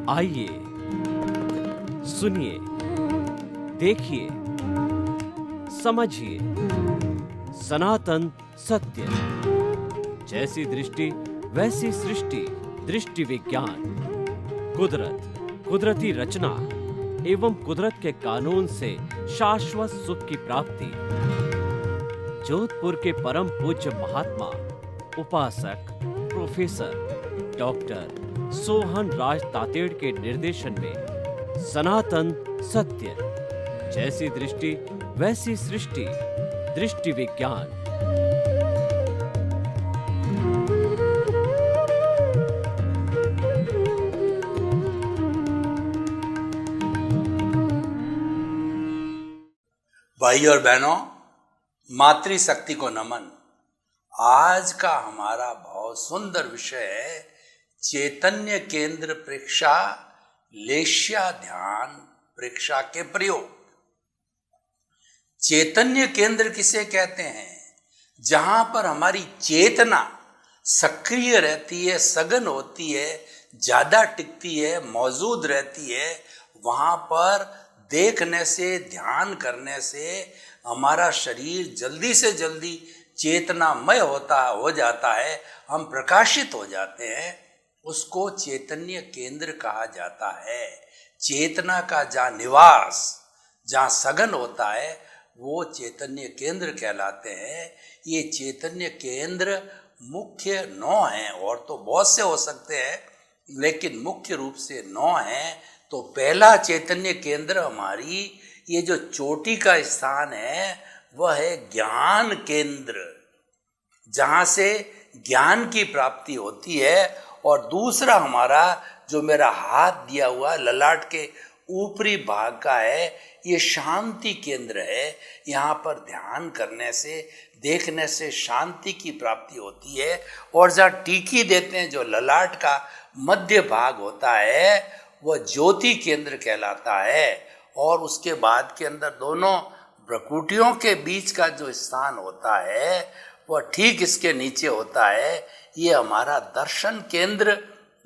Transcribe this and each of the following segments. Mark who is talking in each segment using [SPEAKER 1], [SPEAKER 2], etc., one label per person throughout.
[SPEAKER 1] आइए, सुनिए, देखिए, समझिए सनातन सत्य। जैसी दृष्टि वैसी सृष्टि, दृष्टि विज्ञान। कुदरत, कुदरती रचना एवं कुदरत के कानून से शाश्वत सुख की प्राप्ति। जोधपुर के परम पूज्य महात्मा उपासक प्रोफेसर डॉक्टर सोहन राज तातेड़ के निर्देशन में सनातन सत्य। जैसी दृष्टि वैसी सृष्टि, दृष्टि विज्ञान।
[SPEAKER 2] भाई और बहनों, मातृशक्ति को नमन। आज का हमारा बहुत सुंदर विषय है चैतन्य केंद्र प्रेक्षा, लेश्या ध्यान प्रेक्षा के प्रयोग। चैतन्य केंद्र किसे कहते हैं? जहां पर हमारी चेतना सक्रिय रहती है, सघन होती है, ज्यादा टिकती है, मौजूद रहती है। वहां पर देखने से, ध्यान करने से हमारा शरीर जल्दी से जल्दी चेतनामय हो जाता है, हम प्रकाशित हो जाते हैं। उसको चैतन्य केंद्र कहा जाता है। चेतना का जहाँ निवास, जहाँ सघन होता है, वो चैतन्य केंद्र कहलाते हैं। ये चैतन्य केंद्र मुख्य 9 हैं, और तो बहुत से हो सकते हैं, लेकिन मुख्य रूप से 9 हैं। तो पहला चैतन्य केंद्र हमारी ये जो चोटी का स्थान है, वह है ज्ञान केंद्र, जहाँ से ज्ञान की प्राप्ति होती है। और दूसरा हमारा जो मेरा हाथ दिया हुआ ललाट के ऊपरी भाग का है, ये शांति केंद्र है। यहाँ पर ध्यान करने से, देखने से शांति की प्राप्ति होती है। और जहाँ टीकी देते हैं, जो ललाट का मध्य भाग होता है, वह ज्योति केंद्र कहलाता है। और उसके बाद के अंदर दोनों भ्रुकुटियों के बीच का जो स्थान होता है, वह ठीक इसके नीचे होता है। ये हमारा दर्शन केंद्र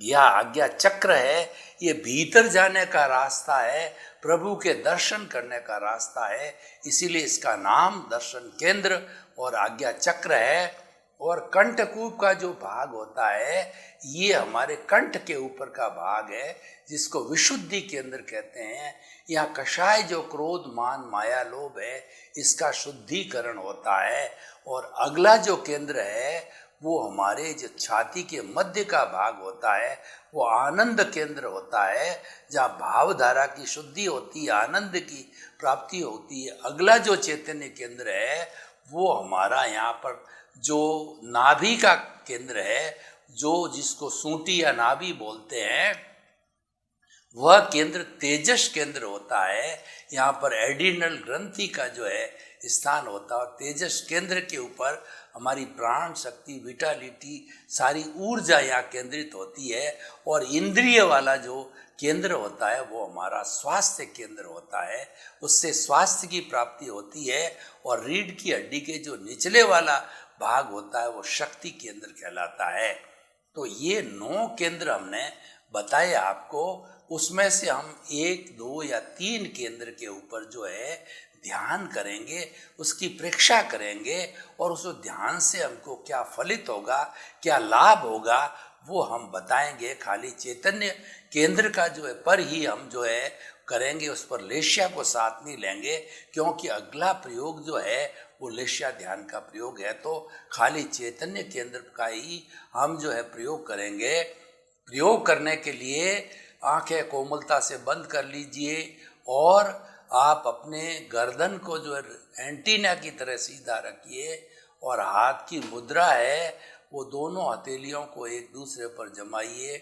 [SPEAKER 2] या आज्ञा चक्र है। ये भीतर जाने का रास्ता है, प्रभु के दर्शन करने का रास्ता है, इसीलिए इसका नाम दर्शन केंद्र और आज्ञा चक्र है। और कंठकूप का जो भाग होता है, ये हमारे कंठ के ऊपर का भाग है, जिसको विशुद्धि केंद्र कहते हैं। यहाँ कषाय जो क्रोध मान माया लोभ है, इसका शुद्धिकरण होता है। और अगला जो केंद्र है, वो हमारे जो छाती के मध्य का भाग होता है, वो आनंद केंद्र होता है, जहाँ भावधारा की शुद्धि होती है, आनंद की प्राप्ति होती है। अगला जो चैतन्य केंद्र है, वो हमारा यहाँ पर जो नाभि का केंद्र है, जिसको सूंटी या नाभि बोलते हैं, वह केंद्र तेजस केंद्र होता है। यहाँ पर एडिनल ग्रंथि का जो है स्थान होता है। और तेजस केंद्र के ऊपर हमारी प्राण शक्ति, विटालिटी, सारी ऊर्जा यहाँ केंद्रित होती है। और इंद्रिय वाला जो केंद्र होता है, वो हमारा स्वास्थ्य केंद्र होता है। उससे स्वास्थ्य की प्राप्ति होती है। और रीढ़ की हड्डी के जो निचले वाला भाग होता है, वो शक्ति केंद्र कहलाता है। तो ये 9 केंद्र हमने बताए आपको। उसमें से हम 1, 2 या 3 केंद्र के ऊपर जो है ध्यान करेंगे, उसकी परीक्षा करेंगे, और उस ध्यान से हमको क्या फलित होगा, क्या लाभ होगा, वो हम बताएंगे। खाली चैतन्य केंद्र का जो है पर ही हम जो है करेंगे, उस पर लेश्या को साथ नहीं लेंगे, क्योंकि अगला प्रयोग जो है वो लेश्या ध्यान का प्रयोग है। तो खाली चैतन्य केंद्र का ही हम जो है प्रयोग करेंगे। प्रयोग करने के लिए आंखें कोमलता से बंद कर लीजिए, और आप अपने गर्दन को जो है एंटीना की तरह सीधा रखिए, और हाथ की मुद्रा है, वो दोनों हथेलियों को एक दूसरे पर जमाइए।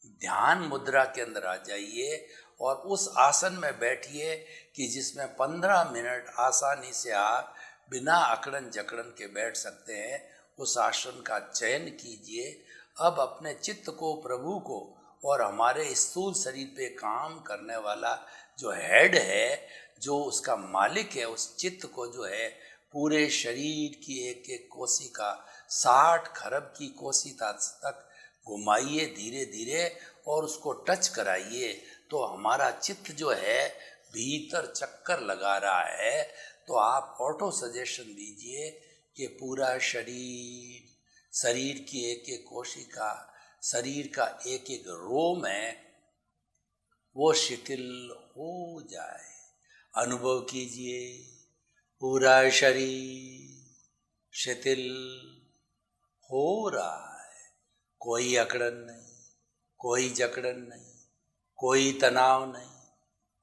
[SPEAKER 2] ध्यान मुद्रा के अंदर आ जाइए, और उस आसन में बैठिए कि जिसमें 15 मिनट आसानी से आप बिना अकड़न जकड़न के बैठ सकते हैं। उस आसन का चयन कीजिए। अब अपने चित्त को, प्रभु को, और हमारे स्थूल शरीर पे काम करने वाला जो हेड है, जो उसका मालिक है, उस चित्त को जो है पूरे शरीर की एक एक कोशिका 60 खरब की कोशिका तक घुमाइए धीरे धीरे और उसको टच कराइए, तो हमारा चित्त जो है भीतर चक्कर लगा रहा है। तो आप ऑटो सजेशन दीजिए कि पूरा शरीर, शरीर की एक एक कोशिका, शरीर का एक एक रोम है, वो शिथिल हो जाए। अनुभव कीजिए पूरा शरीर शिथिल हो रहा है। कोई अकड़न नहीं, कोई जकड़न नहीं, कोई तनाव नहीं,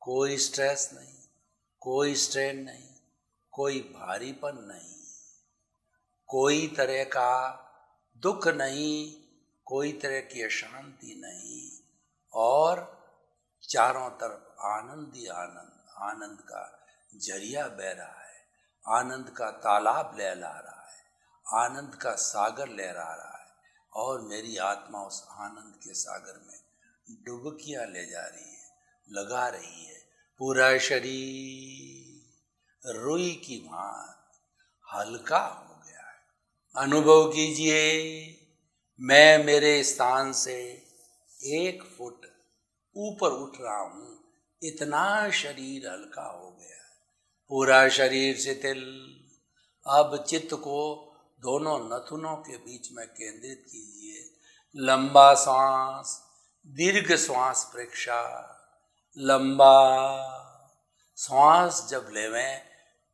[SPEAKER 2] कोई स्ट्रेस नहीं, कोई स्ट्रेन नहीं, कोई भारीपन नहीं, कोई तरह का दुख नहीं, कोई तरह की अशांति नहीं, और चारों तरफ आनंद ही आनंद, आनंद का जरिया बह रहा है, आनंद का तालाब लहरा रहा है, आनंद का सागर लहरा रहा है, और मेरी आत्मा उस आनंद के सागर में डुबकियां ले जा रही है, लगा रही है। पूरा शरीर रुई की भांति हल्का हो गया है। अनुभव कीजिए, मैं मेरे स्थान से 1 फुट ऊपर उठ रहा हूं, इतना शरीर हल्का हो गया, पूरा शरीर शिथिल। अब चित्त को दोनों नथुनों के बीच में केंद्रित कीजिए। लंबा श्वास, दीर्घ श्वास परीक्षा। लंबा श्वास जब लेवें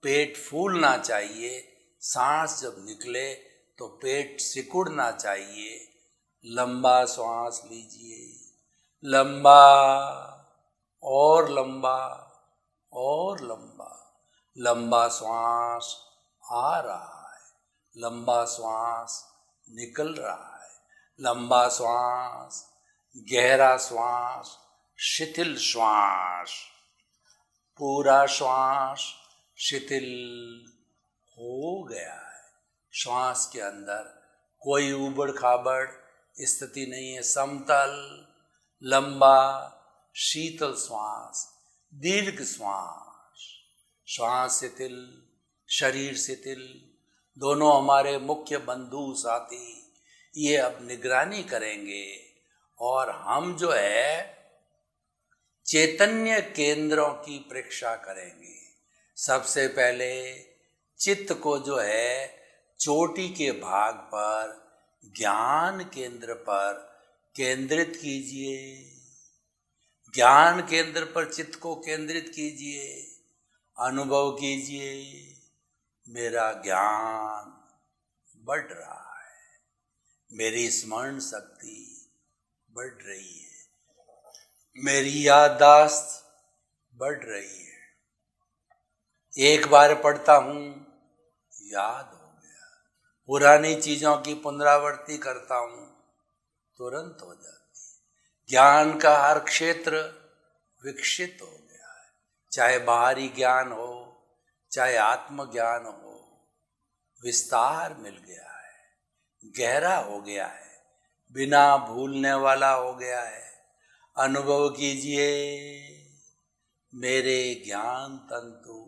[SPEAKER 2] पेट फूलना चाहिए, सांस जब निकले तो पेट सिकुड़ना चाहिए। लंबा श्वास लीजिए, लंबा और लंबा और लंबा। लंबा श्वास आ रहा है, लंबा श्वास निकल रहा है, लंबा श्वास, गहरा श्वास, शिथिल श्वास। पूरा श्वास शिथिल हो गया है। श्वास के अंदर कोई उबड़ खाबड़ स्थिति नहीं है, समतल, लंबा, शीतल श्वास, दीर्घ श्वास। श्वास शिथिल, शरीर शिथिल, दोनों हमारे मुख्य बंधु साथी ये अब निगरानी करेंगे, और हम जो है चैतन्य केंद्रों की परीक्षा करेंगे। सबसे पहले चित्त को जो है चोटी के भाग पर, ज्ञान केंद्र पर केंद्रित कीजिए। ज्ञान केंद्र पर चित्त को केंद्रित कीजिए। अनुभव कीजिए, मेरा ज्ञान बढ़ रहा है, मेरी स्मरण शक्ति बढ़ रही है, मेरी याददाश्त बढ़ रही है। एक बार पढ़ता हूँ, याद हो गया। पुरानी चीजों की पुनरावृत्ति करता हूँ, तुरंत हो जाती है। ज्ञान का हर क्षेत्र विकसित हो गया है, चाहे बाहरी ज्ञान हो, चाहे आत्मज्ञान हो, विस्तार मिल गया है, गहरा हो गया है, बिना भूलने वाला हो गया है। अनुभव कीजिए, मेरे ज्ञान तंतु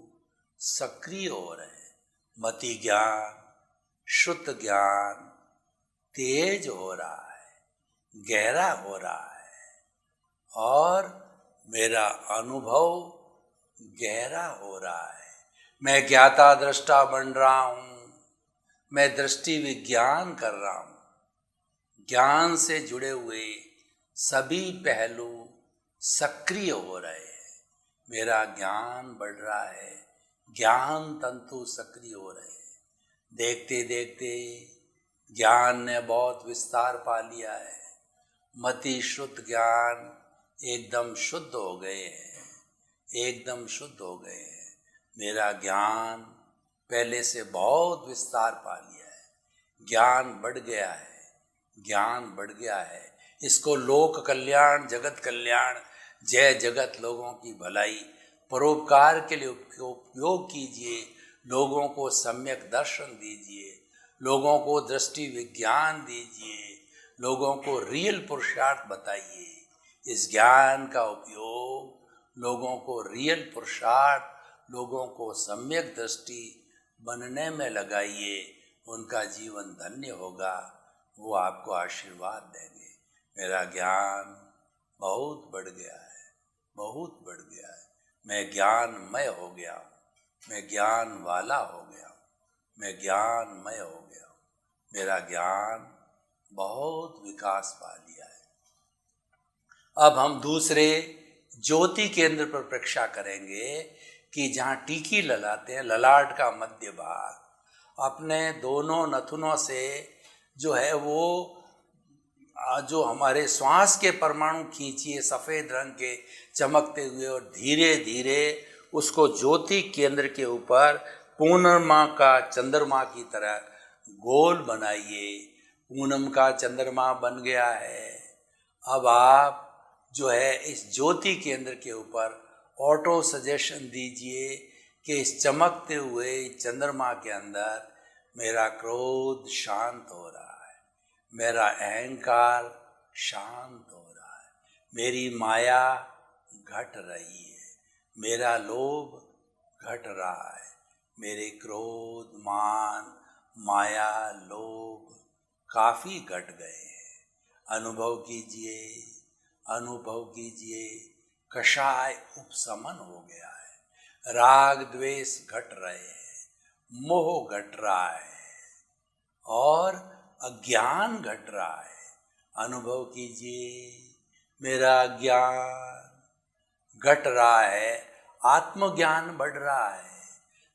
[SPEAKER 2] सक्रिय हो रहे हैं। मति ज्ञान, शुद्ध ज्ञान तेज हो रहा है, गहरा हो रहा है, और मेरा अनुभव गहरा हो रहा है। मैं ज्ञाता दृष्टा बन रहा हूँ, मैं दृष्टि विज्ञान कर रहा हूँ। ज्ञान से जुड़े हुए सभी पहलू सक्रिय हो रहे हैं, मेरा ज्ञान बढ़ रहा है, ज्ञान तंतु सक्रिय हो रहे हैं। देखते देखते ज्ञान ने बहुत विस्तार पा लिया है। मति शुद्ध ज्ञान एकदम शुद्ध हो गए हैं, एकदम शुद्ध हो गए हैं। मेरा ज्ञान पहले से बहुत विस्तार पा लिया है, ज्ञान बढ़ गया है, ज्ञान बढ़ गया है। इसको लोक कल्याण, जगत कल्याण, जय जगत, लोगों की भलाई, परोपकार के लिए उपयोग कीजिए। लोगों को सम्यक दर्शन दीजिए, लोगों को दृष्टि विज्ञान दीजिए, लोगों को रियल पुरुषार्थ बताइए। इस ज्ञान का उपयोग लोगों को रियल पुरुषार्थ, लोगों को सम्यक दृष्टि बनने में लगाइए, उनका जीवन धन्य होगा, वो आपको आशीर्वाद देंगे। मेरा ज्ञान बहुत बढ़ गया है, बहुत बढ़ गया है, मैं ज्ञानमय हो गया हूँ, मैं ज्ञान वाला हो गया हूँ, मैं ज्ञानमय हो गया हूँ, मेरा ज्ञान बहुत विकास पा लिया है। अब हम दूसरे ज्योति केंद्र पर परीक्षा करेंगे कि जहाँ टीकी लगाते हैं, ललाट का मध्य भाग, अपने दोनों नथुनों से जो है वो जो हमारे श्वास के परमाणु खींचिए सफ़ेद रंग के चमकते हुए, और धीरे धीरे उसको ज्योति केंद्र के ऊपर पूर्णिमा का चंद्रमा की तरह गोल बनाइए। पूनम का चंद्रमा बन गया है। अब आप जो है इस ज्योति केंद्र के ऊपर ऑटो सजेशन दीजिए कि इस चमकते हुए चंद्रमा के अंदर मेरा क्रोध शांत हो रहा है, मेरा अहंकार शांत हो रहा है, मेरी माया घट रही है, मेरा लोभ घट रहा है, मेरे क्रोध, मान, माया, लोभ काफ़ी घट गए हैं। अनुभव कीजिए, अनुभव कीजिए, कषाय उपशमन हो गया है, राग द्वेष घट रहे हैं, मोह घट रहा है और अज्ञान घट रहा है। अनुभव कीजिए, मेरा ज्ञान घट रहा है, आत्मज्ञान बढ़ रहा है,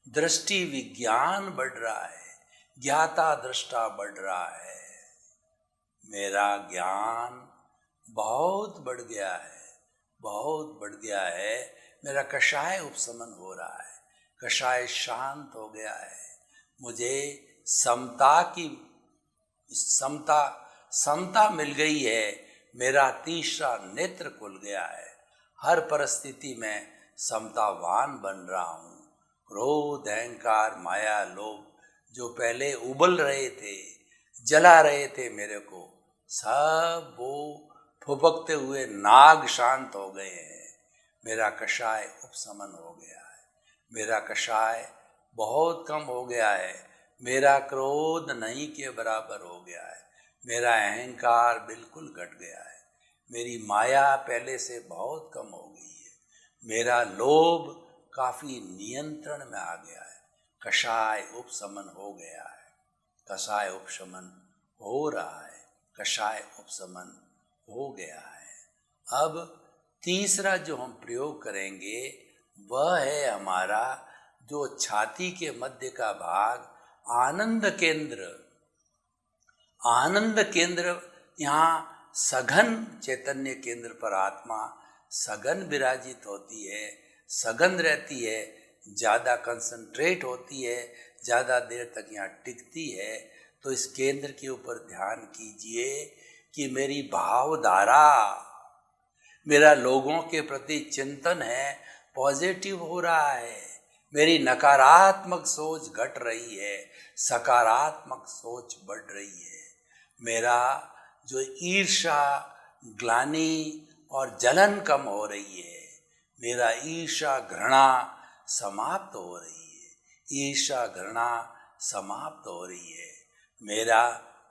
[SPEAKER 2] दृष्टि विज्ञान बढ़ रहा है, ज्ञाता दृष्टा बढ़ रहा है, मेरा ज्ञान बहुत बढ़ गया है, बहुत बढ़ गया है, मेरा कषाय उपशमन हो रहा है, कषाय शांत हो गया है, मुझे समता मिल गई है, मेरा तीसरा नेत्र खुल गया है, हर परिस्थिति में समतावान बन रहा हूँ। क्रोध, अहंकार, माया, लोभ जो पहले उबल रहे थे, जला रहे थे मेरे को, सब वो फुबकते हुए नाग शांत हो गए हैं। मेरा कषाय उपशमन हो गया है, मेरा कषाय बहुत कम हो गया है, मेरा क्रोध नहीं के बराबर हो गया है, मेरा अहंकार बिल्कुल घट गया है, मेरी माया पहले से बहुत कम हो गई है, मेरा लोभ काफ़ी नियंत्रण में आ गया है, कषाय उपशमन हो गया है, कषाय उपशमन हो रहा है, कषाय उपशमन हो गया है। अब तीसरा जो हम प्रयोग करेंगे वह है हमारा जो छाती के मध्य का भाग, आनंद केंद्र। आनंद केंद्र, यहाँ सघन चैतन्य केंद्र पर आत्मा सघन विराजित होती है, सघन रहती है, ज़्यादा कंसंट्रेट होती है, ज़्यादा देर तक यहाँ टिकती है। तो इस केंद्र के ऊपर ध्यान कीजिए कि मेरी भावधारा, मेरा लोगों के प्रति चिंतन है पॉजिटिव हो रहा है, मेरी नकारात्मक सोच घट रही है, सकारात्मक सोच बढ़ रही है, मेरा जो ईर्ष्या, ग्लानि और जलन कम हो रही है, मेरा ईर्ष्या घृणा समाप्त हो रही है, ईर्ष्या घृणा समाप्त हो रही है, मेरा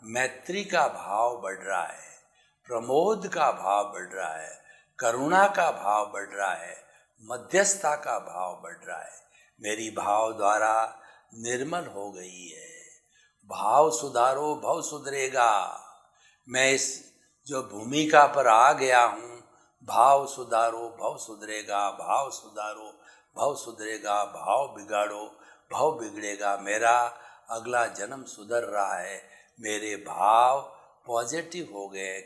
[SPEAKER 2] मैत्री का भाव बढ़ रहा है, प्रमोद का भाव बढ़ रहा है, करुणा का भाव बढ़ रहा है, मध्यस्थता का भाव बढ़ रहा है, मेरी भाव द्वारा निर्मल हो गई है। भाव सुधारो भव सुधरेगा। मैं इस जो भूमिका पर आ गया हूँ, भाव सुधारो भव सुधरेगा, भाव सुधारो भव सुधरेगा, भाव बिगाड़ो भव बिगड़ेगा। मेरा अगला जन्म सुधर रहा है, मेरे भाव पॉजिटिव हो गए,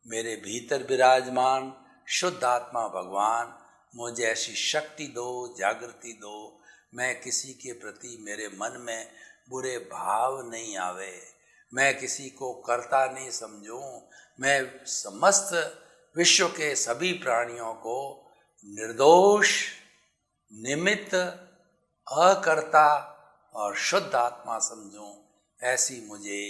[SPEAKER 2] मेरे भीतर विराजमान शुद्ध आत्मा भगवान मुझे ऐसी शक्ति दो, जागृति दो, मैं किसी के प्रति मेरे मन में बुरे भाव नहीं आवे, मैं किसी को कर्ता नहीं समझूं, मैं समस्त विश्व के सभी प्राणियों को निर्दोष, निमित्त, अकर्ता और शुद्ध आत्मा समझूं। ऐसी मुझे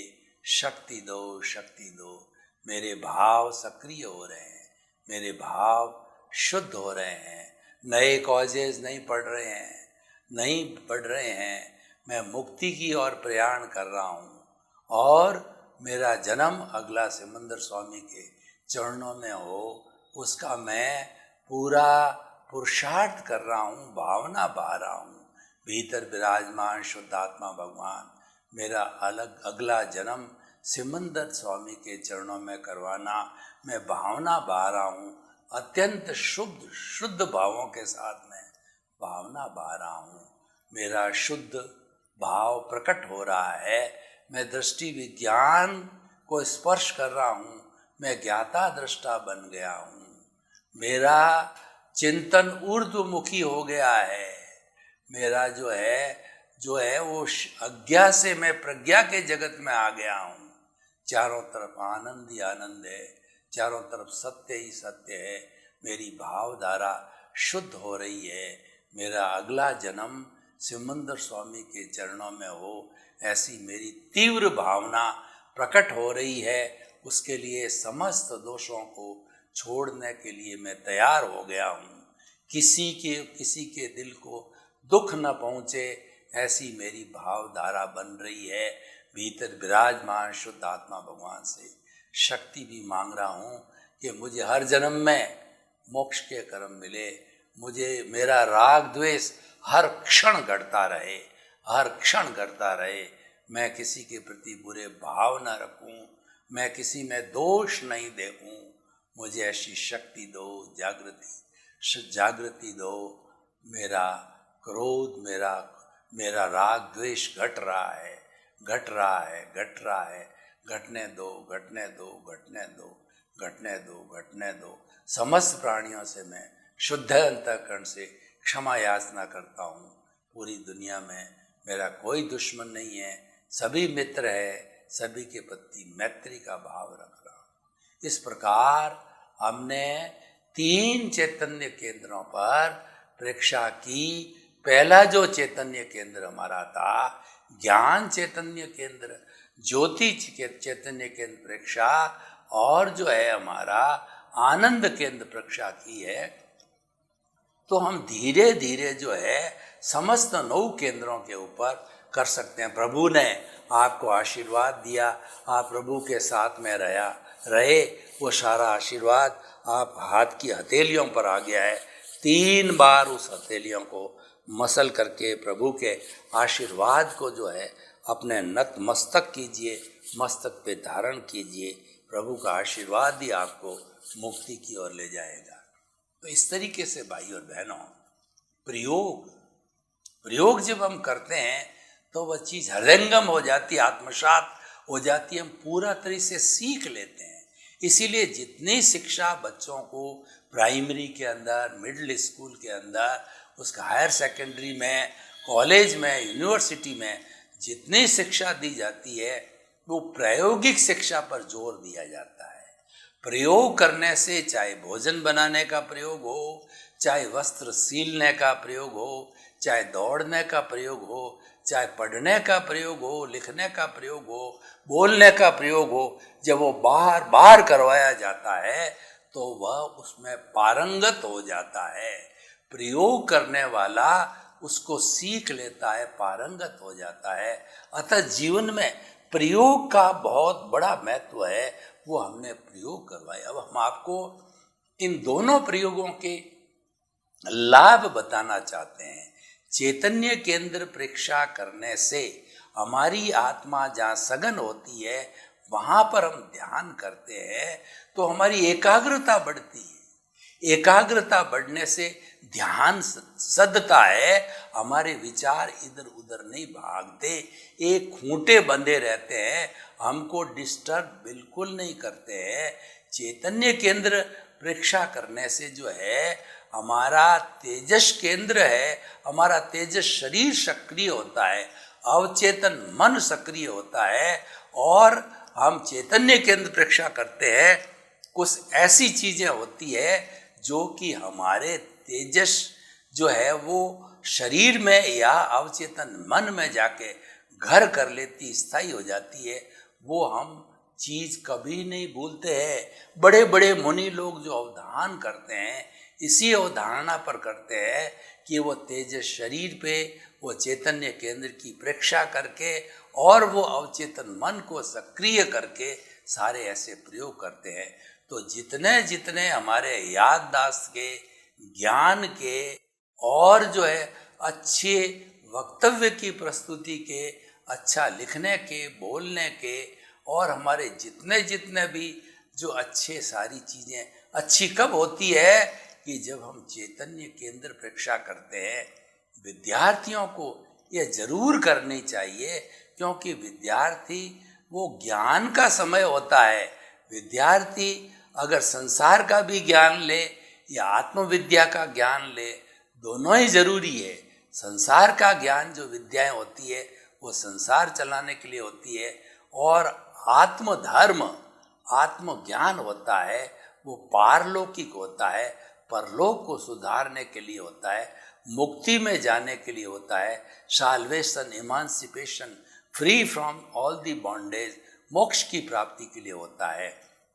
[SPEAKER 2] शक्ति दो, शक्ति दो। मेरे भाव सक्रिय हो रहे हैं, मेरे भाव शुद्ध हो रहे हैं, नए कॉलेज नहीं पढ़ रहे हैं, मैं मुक्ति की ओर प्रयाण कर रहा हूँ और मेरा जन्म अगला सिमंदर स्वामी के चरणों में हो, उसका मैं पूरा पुरुषार्थ कर रहा हूँ, भावना बहा रहा हूँ। भीतर विराजमान शुद्धात्मा भगवान मेरा अगला जन्म सिमंदर स्वामी के चरणों में करवाना मैं भावना बहा रहा हूँ। अत्यंत शुद्ध भावों के साथ मैं भावना बहा रहा हूँ। मेरा शुद्ध भाव प्रकट हो रहा है। मैं दृष्टि विज्ञान को स्पर्श कर रहा हूँ, मैं ज्ञाता दृष्टा बन गया हूँ। मेरा चिंतन ऊर्ध्वमुखी हो गया है। मेरा जो है वो अज्ञा से मैं प्रज्ञा के जगत में आ गया हूँ। चारों तरफ आनंद ही आनंद है, चारों तरफ सत्य ही सत्य है। मेरी भावधारा शुद्ध हो रही है। मेरा अगला जन्म सिमंदर स्वामी के चरणों में हो, ऐसी मेरी तीव्र भावना प्रकट हो रही है। उसके लिए समस्त दोषों को छोड़ने के लिए मैं तैयार हो गया हूँ। किसी के दिल को दुख न पहुँचे, ऐसी मेरी भावधारा बन रही है। भीतर विराजमान शुद्ध आत्मा भगवान से शक्ति भी मांग रहा हूँ कि मुझे हर जन्म में मोक्ष के कर्म मिले। मुझे मेरा राग द्वेष हर क्षण घटता रहे, हर क्षण घटता रहे। मैं किसी के प्रति बुरे भाव न रखूं, मैं किसी में दोष नहीं देखूं। मुझे ऐसी शक्ति दो, जागृति दो। मेरा क्रोध, मेरा राग द्वेष घट रहा है। घटने दो। समस्त प्राणियों से मैं शुद्ध अंतःकरण से क्षमा याचना करता हूँ। पूरी दुनिया में मेरा कोई दुश्मन नहीं है, सभी मित्र है, सभी के प्रति मैत्री का भाव रख रहा हूँ। इस प्रकार हमने 3 चैतन्य केंद्रों पर परीक्षा की। पहला जो चैतन्य केंद्र हमारा था ज्ञान चैतन्य केंद्र, ज्योति चैतन्य केंद्र परीक्षा, और जो है हमारा आनंद केंद्र परीक्षा की है। तो हम धीरे धीरे जो है समस्त 9 केंद्रों के ऊपर कर सकते हैं। प्रभु ने आपको आशीर्वाद दिया, आप प्रभु के साथ में रहे, वो सारा आशीर्वाद आप हाथ की हथेलियों पर आ गया है। 3 बार उस हथेलियों को मसल करके प्रभु के आशीर्वाद को जो है अपने नत मस्तक कीजिए, मस्तक पे धारण कीजिए। प्रभु का आशीर्वाद ही आपको मुक्ति की ओर ले जाएगा। तो इस तरीके से भाई और बहनों, प्रयोग जब हम करते हैं तो वह चीज़ हृदयंगम हो जाती है, आत्मसात हो जाती है, हम पूरा तरह से सीख लेते हैं। इसीलिए जितनी शिक्षा बच्चों को प्राइमरी के अंदर, मिडिल स्कूल के अंदर, उसका हायर सेकेंडरी में, कॉलेज में, यूनिवर्सिटी में जितनी शिक्षा दी जाती है वो प्रायोगिक शिक्षा पर जोर दिया जाता है। प्रयोग करने से, चाहे भोजन बनाने का प्रयोग हो, चाहे वस्त्र सीलने का प्रयोग हो, चाहे दौड़ने का प्रयोग हो, चाहे पढ़ने का प्रयोग हो, लिखने का प्रयोग हो, बोलने का प्रयोग हो, जब वो बार बार करवाया जाता है तो वह उसमें पारंगत हो जाता है। प्रयोग करने वाला उसको सीख लेता है, पारंगत हो जाता है। अतः जीवन में प्रयोग का बहुत बड़ा महत्व है, वो हमने प्रयोग करवाया। अब हम आपको इन दोनों प्रयोगों के लाभ बताना चाहते हैं। चैतन्य केंद्र परीक्षा करने से हमारी आत्मा जहाँ सघन होती है, वहाँ पर हम ध्यान करते हैं तो हमारी एकाग्रता बढ़ती है। एकाग्रता बढ़ने से ध्यान सधता है, हमारे विचार इधर उधर नहीं भागते, एक खूंटे बंधे रहते हैं, हमको डिस्टर्ब बिल्कुल नहीं करते हैं। चैतन्य केंद्र परीक्षा करने से जो है हमारा तेजस केंद्र है, हमारा तेजस शरीर सक्रिय होता है, अवचेतन मन सक्रिय होता है, और हम चैतन्य केंद्र परीक्षा करते हैं। कुछ ऐसी चीज़ें होती है जो कि हमारे तेजस जो है वो शरीर में या अवचेतन मन में जाके घर कर लेती, स्थायी हो जाती है। वो हम चीज़ कभी नहीं भूलते हैं। बड़े बड़े मुनि लोग जो अवधान करते हैं, इसी अवधारणा पर करते हैं कि वो तेजस शरीर पे वो चैतन्य केंद्र की प्रेक्षा करके और वो अवचेतन मन को सक्रिय करके सारे ऐसे प्रयोग करते हैं। तो जितने जितने हमारे याददाश्त के, ज्ञान के और जो है अच्छे वक्तव्य की प्रस्तुति के, अच्छा लिखने के, बोलने के और हमारे जितने जितने भी जो अच्छे सारी चीज़ें अच्छी कब होती है कि जब हम चैतन्य केंद्र प्रेक्षा करते हैं। विद्यार्थियों को यह जरूर करनी चाहिए, क्योंकि विद्यार्थी वो ज्ञान का समय होता है। विद्यार्थी अगर संसार का भी ज्ञान ले या आत्मविद्या का ज्ञान ले, दोनों ही जरूरी है। संसार का ज्ञान जो विद्याएं होती है वो संसार चलाने के लिए होती है, और आत्मधर्म, आत्मज्ञान होता है वो पारलौकिक होता है, परलोक को सुधारने के लिए होता है, मुक्ति में जाने के लिए होता है, salvation, emancipation, free from all the bondage, मोक्ष की प्राप्ति के लिए होता है।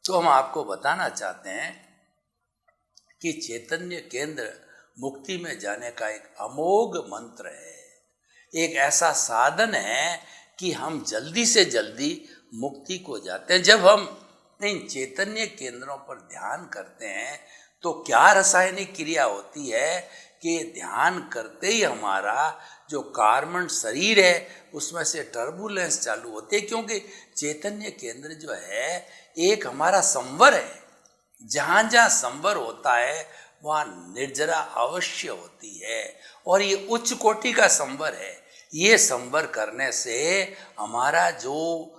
[SPEAKER 2] तो हम आपको बताना चाहते हैं कि चैतन्य केंद्र मुक्ति में जाने का एक अमोघ मंत्र है, एक ऐसा साधन है कि हम जल्दी से जल्दी मुक्ति को जाते हैं। जब हम इन चैतन्य केंद्रों पर ध्यान करते हैं तो क्या रासायनिक क्रिया होती है कि ध्यान करते ही हमारा जो कार्बन शरीर है उसमें से टर्बुलेंस चालू होती है, क्योंकि चैतन्य केंद्र जो है एक हमारा संवर है। जहाँ जहाँ संवर होता है वहाँ निर्जरा अवश्य होती है, और ये उच्च कोटि का संवर है। ये संवर करने से हमारा जो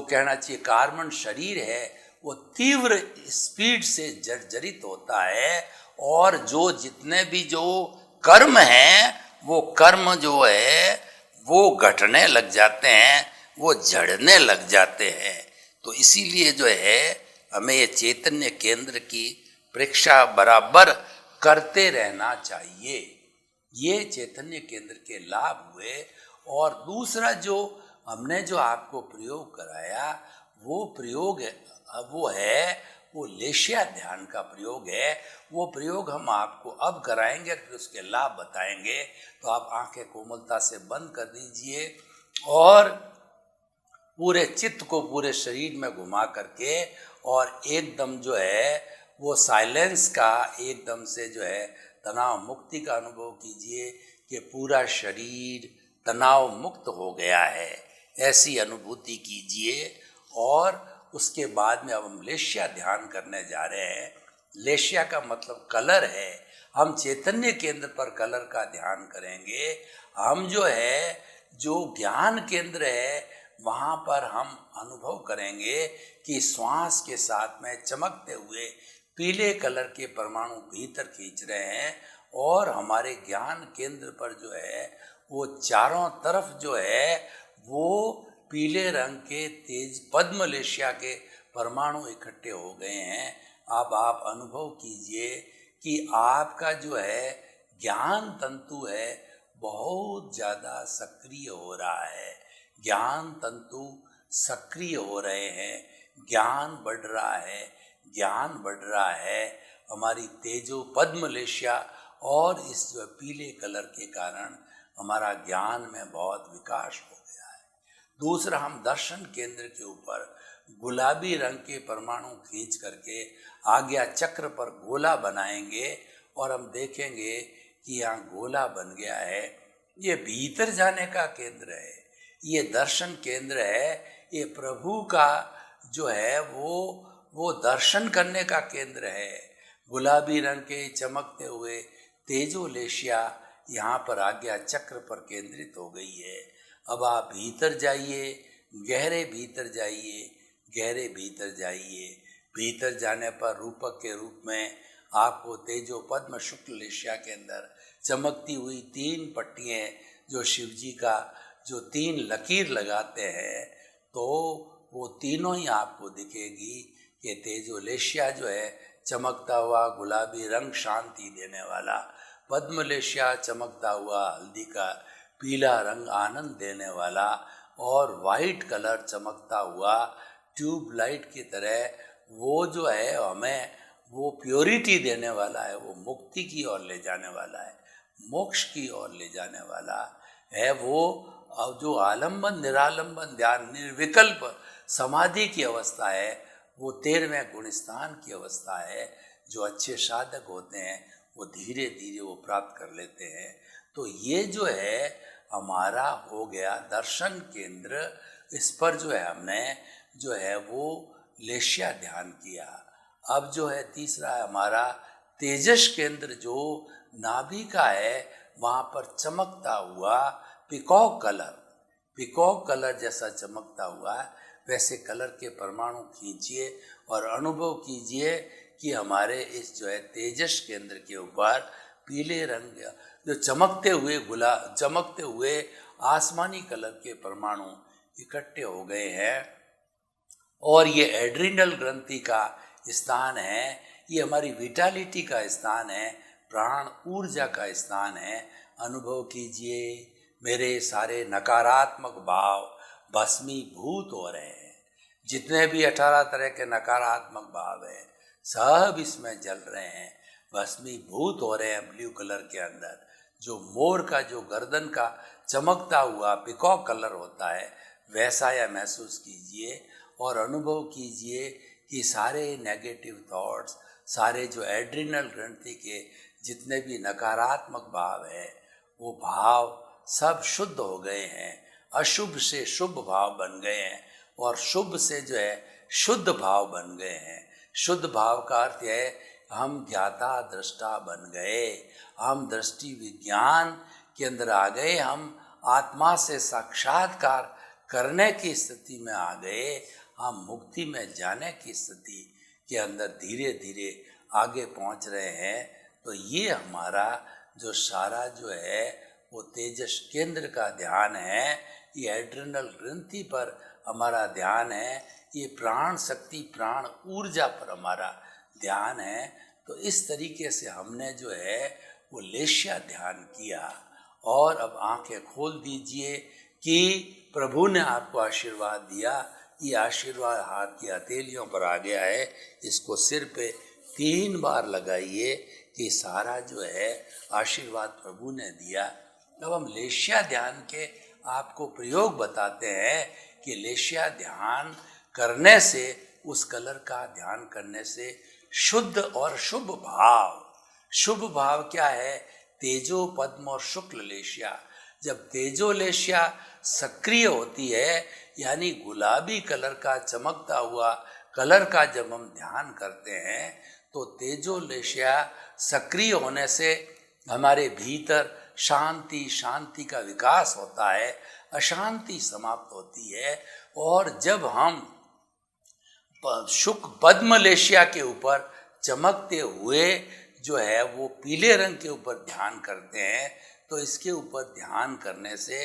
[SPEAKER 2] कहना चाहिए कार्बन शरीर है वो तीव्र स्पीड से जर्जरित होता है, और जो जितने भी जो कर्म हैं वो कर्म जो है वो घटने लग जाते हैं, वो झड़ने लग जाते हैं। तो इसीलिए जो है हमें ये चैतन्य केंद्र की परीक्षा बराबर करते रहना चाहिए। ये चैतन्य केंद्र के लाभ हुए। और दूसरा जो हमने जो आपको प्रयोग कराया वो प्रयोग वो लेशिया ध्यान का प्रयोग है। वो प्रयोग हम आपको अब कराएंगे, फिर उसके लाभ बताएंगे। तो आप आंखें कोमलता से बंद कर दीजिए और पूरे चित्त को पूरे शरीर में घुमा करके और एकदम जो है वो साइलेंस का, एकदम से जो है तनाव मुक्ति का अनुभव कीजिए कि पूरा शरीर तनाव मुक्त हो गया है, ऐसी अनुभूति कीजिए। और उसके बाद में अब हम लेशिया ध्यान करने जा रहे हैं। लेशिया का मतलब कलर है। हम चैतन्य केंद्र पर कलर का ध्यान करेंगे। हम जो है जो ज्ञान केंद्र है वहाँ पर हम अनुभव करेंगे कि श्वास के साथ में चमकते हुए पीले कलर के परमाणु भीतर खींच रहे हैं, और हमारे ज्ञान केंद्र पर जो है वो चारों तरफ जो है वो पीले रंग के तेज पद्म लेशिया के परमाणु इकट्ठे हो गए हैं। अब आप अनुभव कीजिए कि आपका जो है ज्ञान तंतु है बहुत ज़्यादा सक्रिय हो रहा है। ज्ञान तंतु सक्रिय हो रहे हैं, ज्ञान बढ़ रहा है, ज्ञान बढ़ रहा है। हमारी तेजो पद्म लेशिया और इस जो पीले कलर के कारण हमारा ज्ञान में बहुत विकास हो गया है। दूसरा, हम दर्शन केंद्र के ऊपर गुलाबी रंग के परमाणु खींच करके आज्ञा चक्र पर गोला बनाएंगे, और हम देखेंगे कि यहाँ गोला बन गया है। ये भीतर जाने का केंद्र है, ये दर्शन केंद्र है। ये प्रभु का जो है वो दर्शन करने का केंद्र है। गुलाबी रंग के चमकते हुए तेजो लेशिया यहाँ पर आज्ञा चक्र पर केंद्रित हो गई है। अब आप भीतर जाइए, गहरे भीतर जाइए, गहरे भीतर जाइए। भीतर जाने पर रूपक के रूप में आपको तेजो पद्म शुक्ल लेशिया के अंदर चमकती हुई 3 पट्टियाँ, जो शिव जी का जो 3 लकीर लगाते हैं, तो वो तीनों ही आपको दिखेगी कि तेजो लेशिया जो है चमकता हुआ गुलाबी रंग शांति देने वाला, पद्म लेशिया चमकता हुआ हल्दी का पीला रंग आनंद देने वाला, और वाइट कलर चमकता हुआ ट्यूब लाइट की तरह वो जो है हमें वो प्योरिटी देने वाला है, वो मुक्ति की ओर ले जाने वाला है, मोक्ष की ओर ले जाने वाला है। वो अब जो आलंबन निरालंबन ध्यान निर्विकल्प समाधि की अवस्था है, वो 13वें गुणस्थान की अवस्था है। जो अच्छे साधक होते हैं वो धीरे धीरे वो प्राप्त कर लेते हैं। तो ये जो है हमारा हो गया दर्शन केंद्र। इस पर जो है हमने जो है वो लेश्या ध्यान किया। अब जो है तीसरा है हमारा तेजस केंद्र, जो नाभि का है, वहाँ पर चमकता हुआ पिकॉक कलर जैसा चमकता हुआ है, वैसे कलर के परमाणु खींचिए और अनुभव कीजिए कि हमारे इस जो है तेजस केंद्र के ऊपर पीले रंग जो चमकते हुए आसमानी कलर के परमाणु इकट्ठे हो गए हैं। और ये एड्रिनल ग्रंथि का स्थान है, ये हमारी विटालिटी का स्थान है, प्राण ऊर्जा का स्थान है। अनुभव कीजिए मेरे सारे नकारात्मक भाव भस्मीभूत हो रहे हैं। जितने भी 18 तरह के नकारात्मक भाव हैं सब इसमें जल रहे हैं, भस्मीभूत हो रहे हैं ब्लू कलर के अंदर। जो मोर का जो गर्दन का चमकता हुआ पिकॉक कलर होता है वैसा यह महसूस कीजिए और अनुभव कीजिए कि सारे नेगेटिव थॉट्स, सारे जो एड्रिनल ग्रंथि के जितने भी नकारात्मक भाव है वो भाव सब शुद्ध हो गए हैं। अशुभ से शुभ भाव बन गए हैं और शुभ से जो है शुद्ध भाव बन गए हैं। शुद्ध भाव का अर्थ है हम ज्ञाता दृष्टा बन गए, हम दृष्टि विज्ञान के अंदर आ गए, हम आत्मा से साक्षात्कार करने की स्थिति में आ गए, हम मुक्ति में जाने की स्थिति के अंदर धीरे धीरे आगे पहुंच रहे हैं। तो ये हमारा जो सारा जो है वो तेजस केंद्र का ध्यान है, ये एड्रिनल ग्रंथि पर हमारा ध्यान है, ये प्राण शक्ति प्राण ऊर्जा पर हमारा ध्यान है। तो इस तरीके से हमने जो है वो लेश्या ध्यान किया। और अब आंखें खोल दीजिए कि प्रभु ने आपको आशीर्वाद दिया। ये आशीर्वाद हाथ की हथेलियों पर आ गया है, इसको सिर पे 3 बार लगाइए कि सारा जो है आशीर्वाद प्रभु ने दिया। अब हम लेश्या ध्यान के आपको प्रयोग बताते हैं कि लेश्या ध्यान करने से, उस कलर का ध्यान करने से शुद्ध और शुभ भाव क्या है? तेजो पद्म और शुक्ल लेश्या। जब तेजो लेश्या सक्रिय होती है, यानी गुलाबी कलर का चमकता हुआ कलर का जब हम ध्यान करते हैं तो तेजो लेश्या सक्रिय होने से हमारे भीतर शांति का विकास होता है, अशांति समाप्त होती है। और जब हम शुक्ल पद्म लेश्या के ऊपर चमकते हुए जो है वो पीले रंग के ऊपर ध्यान करते हैं तो इसके ऊपर ध्यान करने से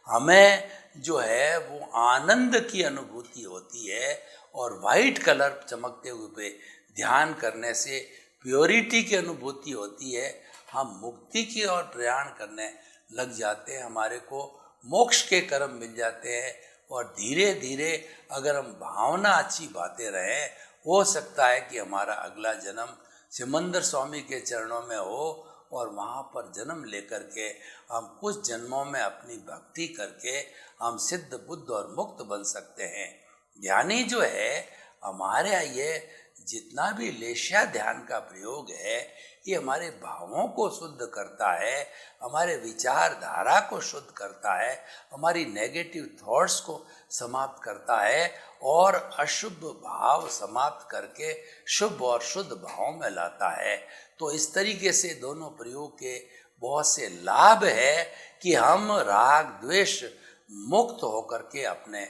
[SPEAKER 2] हमें जो है वो आनंद की अनुभूति होती है। और वाइट कलर चमकते हुए पे ध्यान करने से प्योरिटी की अनुभूति होती है। हम मुक्ति की ओर प्रयाण करने लग जाते हैं, हमारे को मोक्ष के कर्म मिल जाते हैं। और धीरे धीरे अगर हम भावना अच्छी पाते रहें, हो सकता है कि हमारा अगला जन्म सिमंदर स्वामी के चरणों में हो और वहाँ पर जन्म लेकर के हम कुछ जन्मों में अपनी भक्ति करके हम सिद्ध बुद्ध और मुक्त बन सकते हैं। ज्ञानी जो है हमारे यहाँ ये जितना भी लेश्या ध्यान का प्रयोग है ये हमारे भावों को शुद्ध करता है, हमारे विचारधारा को शुद्ध करता है, हमारी नेगेटिव थॉट्स को समाप्त करता है और अशुभ भाव समाप्त करके शुभ और शुद्ध भाव में लाता है। तो इस तरीके से दोनों प्रयोग के बहुत से लाभ है कि हम राग द्वेष मुक्त होकर के अपने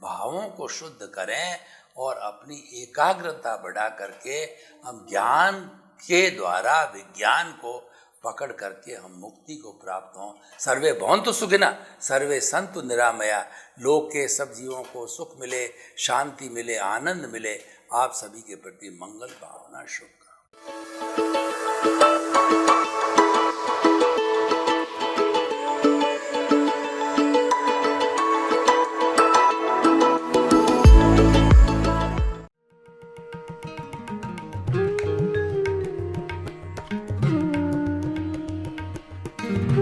[SPEAKER 2] भावों को शुद्ध करें और अपनी एकाग्रता बढ़ा करके हम ज्ञान के द्वारा विज्ञान को पकड़ करके हम मुक्ति को प्राप्त हों। सर्वे भवन्तु सुखिनः, सर्वे सन्तु निरामया। लोक के सब जीवों को सुख मिले, शांति मिले, आनंद मिले। आप सभी के प्रति मंगल भावना, शुभकामना।
[SPEAKER 1] है।